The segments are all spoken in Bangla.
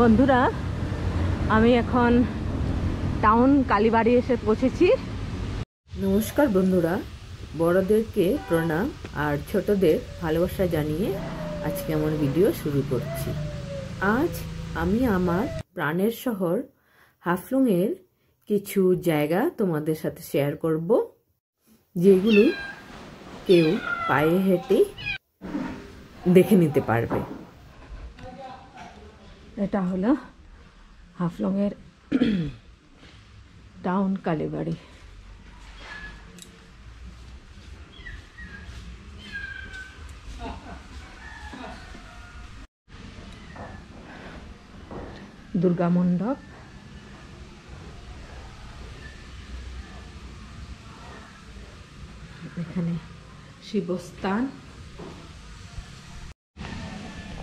বন্ধুরা, আমি এখন টাউন কালীবাড়ি এসে পৌঁছেছি। নমস্কার বন্ধুরা, বড়দেরকে প্রণাম আর ছোটদের ভালোবাসা জানিয়ে আজকে আমার ভিডিও শুরু করছি। আজ আমি আমার প্রাণের শহর হাফলংয়ের কিছু জায়গা তোমাদের সাথে শেয়ার করব, যেগুলো কেউ পায়ে হেঁটে দেখে নিতে পারবে। এটা হলো হাফলংয়ের টাউন কালীবাড়ি। দুর্গা মণ্ডপ, এখানে শিবস্থান।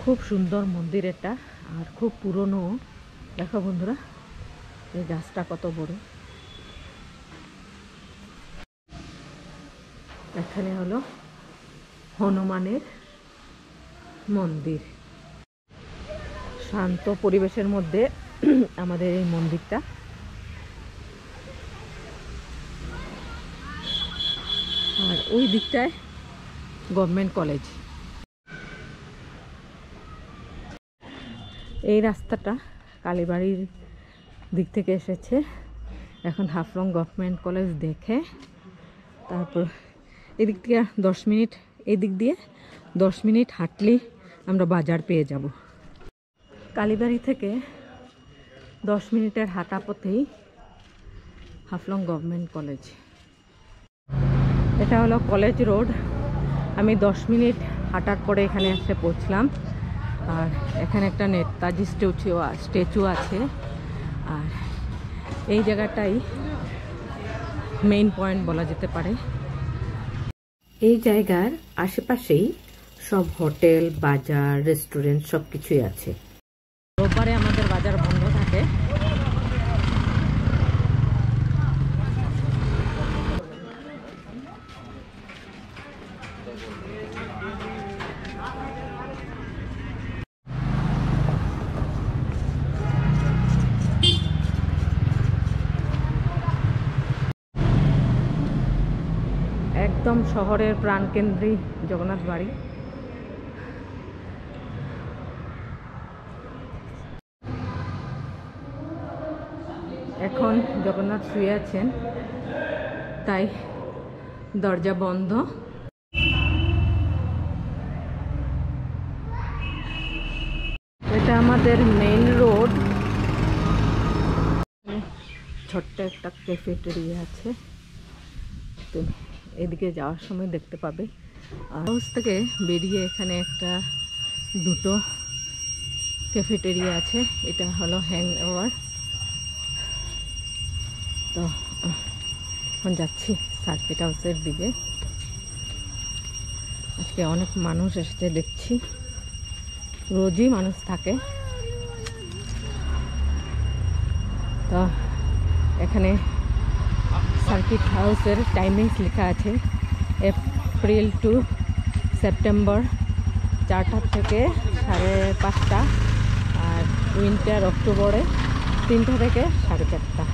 খুব সুন্দর মন্দির এটা, আর খুব পুরনো। দেখো বন্ধুরা, এই গাছটা কত বড়। এখানে হলো হনুমানের মন্দির। শান্ত পরিবেশের মধ্যে আমাদের এই মন্দিরটা। আর ওই দিকটায় গভর্নমেন্ট কলেজ। এই রাস্তাটা কালীবাড়ির দিক থেকে এসেছে, এখন হাফলং গভর্নমেন্ট কলেজ দেখে তারপর এদিক থেকে 10 মিনিট, এদিক দিয়ে 10 মিনিট হাঁটলেই আমরা বাজার পেয়ে যাব। কালীবাড়ি থেকে 10 মিনিটের হাঁটা পথেই হাফলং গভর্নমেন্ট কলেজ। এটা হলো কলেজ রোড। আমি 10 মিনিট হাঁটার পরে এখানে এসে পৌঁছলাম। আর এখানে একটা নেতাজি স্ট্যাচু আছে। আর এই জায়গাটাই মেইন পয়েন্ট বলা যেতে পারে। এই জায়গার আশেপাশেই সব হোটেল, বাজার, রেস্টুরেন্ট সবকিছুই আছে। রোববারে আমাদের বাজার বন্ধ থাকে। একদম শহরের প্রাণকেন্দ্রে জগন্নাথ বাড়ি। এখন জগন্নাথ শুয়ে আছেন, তাই দরজা বন্ধ। এটা আমাদের মেইন রোড। ছোট্ট একটা ক্যাফেটেরিয়া আছে, তো এদিকে যাওয়ার সময় দেখতে পাবে। হাউস থেকে বেরিয়ে এখানে একটা দুটো ক্যাফেটেরিয়া আছে। এটা হলো হ্যাং ওভার। তো এখন যাচ্ছি সার্কিট হাউসের দিকে। আজকে অনেক মানুষ এসেছে দেখছি, রোজই মানুষ থাকে। তো এখানে সার্কিট হাউসের টাইমিংস লেখা আছে, এপ্রিল টু সেপ্টেম্বর 4টা থেকে 5:30, আর উইন্টার অক্টোবরে 3টা থেকে 4:30।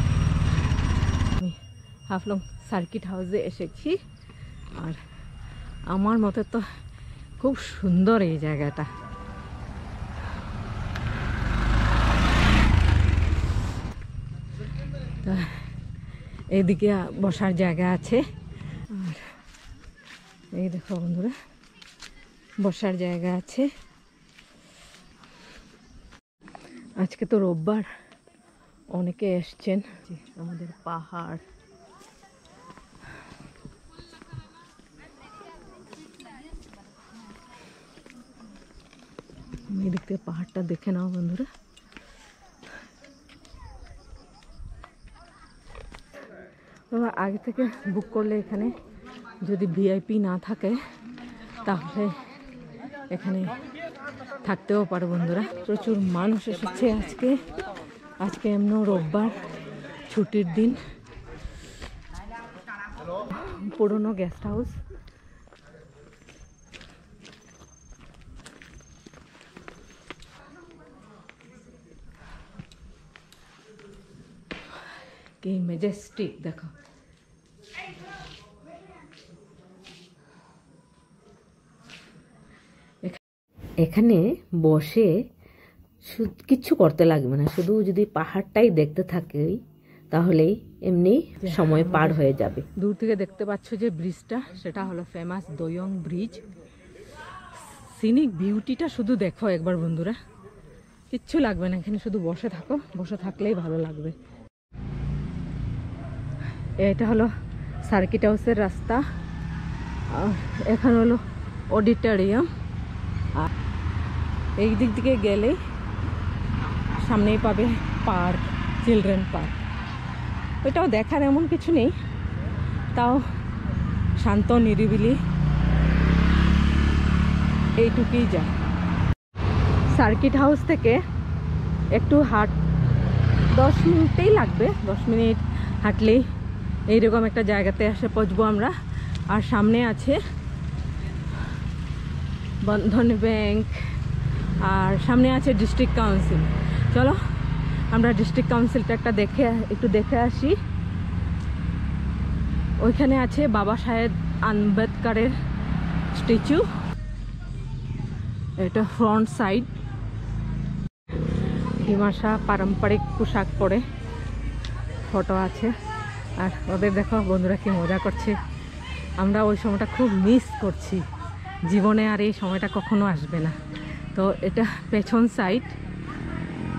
আমি হাফলং সার্কিট হাউসে এসেছি, আর আমার মতে তো খুব সুন্দর এই জায়গাটা। তো এইদিকে বসার জায়গা আছে। আর এই দেখো বন্ধুরা, বসার জায়গা আছে। আজকে তো রোববার, অনেকে এসছেন। আমাদের পাহাড়, এদিক থেকে পাহাড়টা দেখে নাও বন্ধুরা। আগে থেকে বুক করলে এখানে যদি ভিআইপি না থাকে তাহলে এখানে থাকতেও পারে বন্ধুরা। প্রচুর মানুষ এসেছে আজকে এমন রোববার, ছুটির দিন। পুরনো গেস্ট হাউস। কি মেজেস্টিক দেখো। এখানে বসে কিচ্ছু করতে লাগবে না, শুধু যদি পাহাড়টাই দেখতে থাকে তাহলেই এমনি সময় পার হয়ে যাবে। দূর থেকে দেখতে পাচ্ছ যে ব্রিজটা, সেটা হলো ফেমাস দোয়ং ব্রিজ। সিনিক বিউটিটা শুধু দেখো একবার বন্ধুরা, কিচ্ছু লাগবে না, এখানে শুধু বসে থাকো, বসে থাকলেই ভালো লাগবে। এটা হলো সার্কিট হাউসের রাস্তা, আর এখানে হলো অডিটোরিয়াম। আর এই দিক থেকে গেলে সামনেই পাবে পার্ক, চিলড্রেন পার্ক। ওইটাও দেখার এমন কিছু নেই, তাও শান্ত নিরিবিলি, এইটুকুই যা। সার্কিট হাউস থেকে একটু 10 মিনিটেই লাগবে, 10 মিনিট হাঁটলেই এইরকম একটা জায়গাতে এসে পৌঁছবো আমরা। আর সামনে আছে বন্ধন ব্যাংক, আর সামনে আছে ডিস্ট্রিক্ট কাউন্সিল। চলো আমরা ডিস্ট্রিক্ট কাউন্সিলটা একটু দেখে আসি। ওইখানে আছে বাবা সাহেব আম্বেদকরের স্ট্যাচু, এটা ফ্রন্ট সাইড। ডিমাসা পারম্পরিক পোশাক পরে ফটো আছে, আর ওদের দেখো বন্ধুরা কি মজা করছে। আমরা ওই সময়টা খুব মিস করছি, জীবনে আর এই সময়টা কখনো আসবে না। তো এটা পেছন সাইড,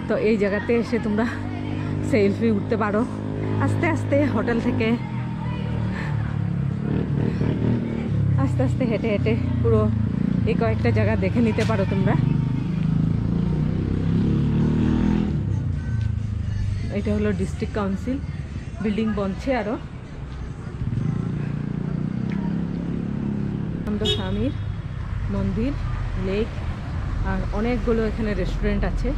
তো এই জায়গাতে এসে তোমরা সেলফি উঠতে পারো। আস্তে আস্তে হোটেল থেকে আস্তে আস্তে হেঁটে হেঁটে পুরো এই কয়েকটা জায়গা দেখে নিতে পারো তোমরা। এটা হলো ডিস্ট্রিক্ট কাউন্সিল, বিল্ডিং বনছে আরো। স্বামীর মন্দির, লেক, আর অনেকগুলো এখানে রেস্টুরেন্ট আছে।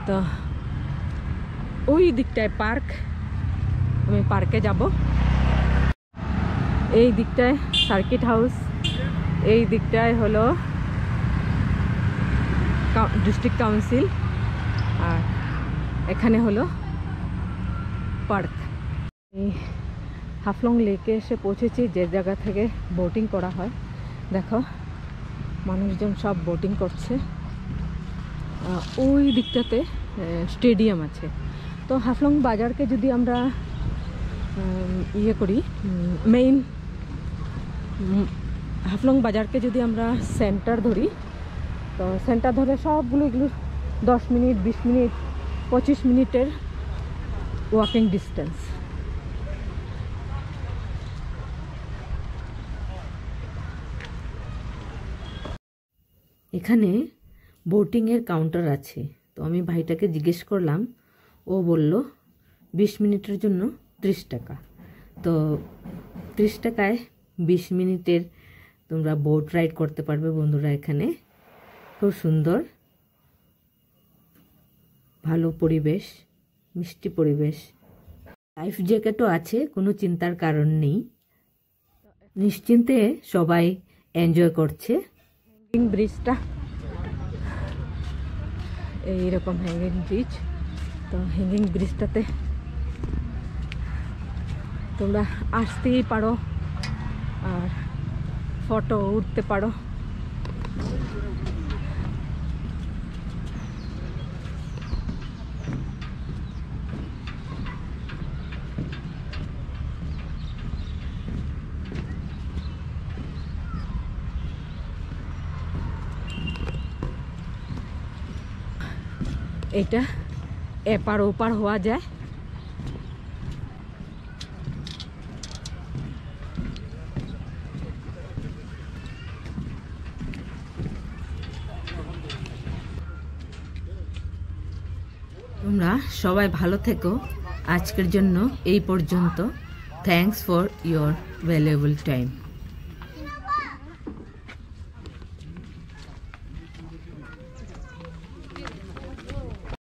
তো ওই দিকটায় পার্ক, আমি পার্কে যাব। এই দিকটায় সার্কিট হাউস, এই দিকটায় হলো ডিস্ট্রিক্ট কাউন্সিল, আর এখানে হলো পার্ক। এই হাফলং লেকে এসে পৌঁছেছি, যে জায়গা থেকে বোটিং করা হয়। দেখো মানুষজন সব বোটিং করছে। ওই দিকটাতে স্টেডিয়াম আছে। তো হাফলং বাজারকে যদি আমরা ইয়ে করি, মেইন হাফলং বাজারকে যদি আমরা সেন্টার ধরি, তো সেন্টার ধরে সবগুলো এগুলো 10 মিনিট, 20 মিনিট, 25 মিনিটের ওয়াকিং ডিস্টেন্স। এখানে বোটিংয়ের কাউন্টার আছে, তো আমি ভাইটাকে জিজ্ঞেস করলাম, ও বলল 20 মিনিটের জন্য 30 টাকা। তো 30 টাকায় 20 মিনিটের তোমরা বোট রাইড করতে পারবে বন্ধুরা। এখানে খুব সুন্দর, ভালো পরিবেশ, মিষ্টি পরিবেশ। লাইফ জ্যাকেটও আছে, কোনো চিন্তার কারণ নেই, নিশ্চিন্তে সবাই এনজয় করছে। হ্যাঙ্গিং ব্রিজটা এইরকম হ্যাঙ্গিং ব্রিজ। তো হ্যাঙ্গিং ব্রিজটাতে তোমরা আসতেই পারো আর ফটো উঠতে পারো। এটা এপার ওপার হওয়া যায়। তোমরা সবাই ভালো থেকো। আজকের জন্য এই পর্যন্ত। Thanks for your valuable time.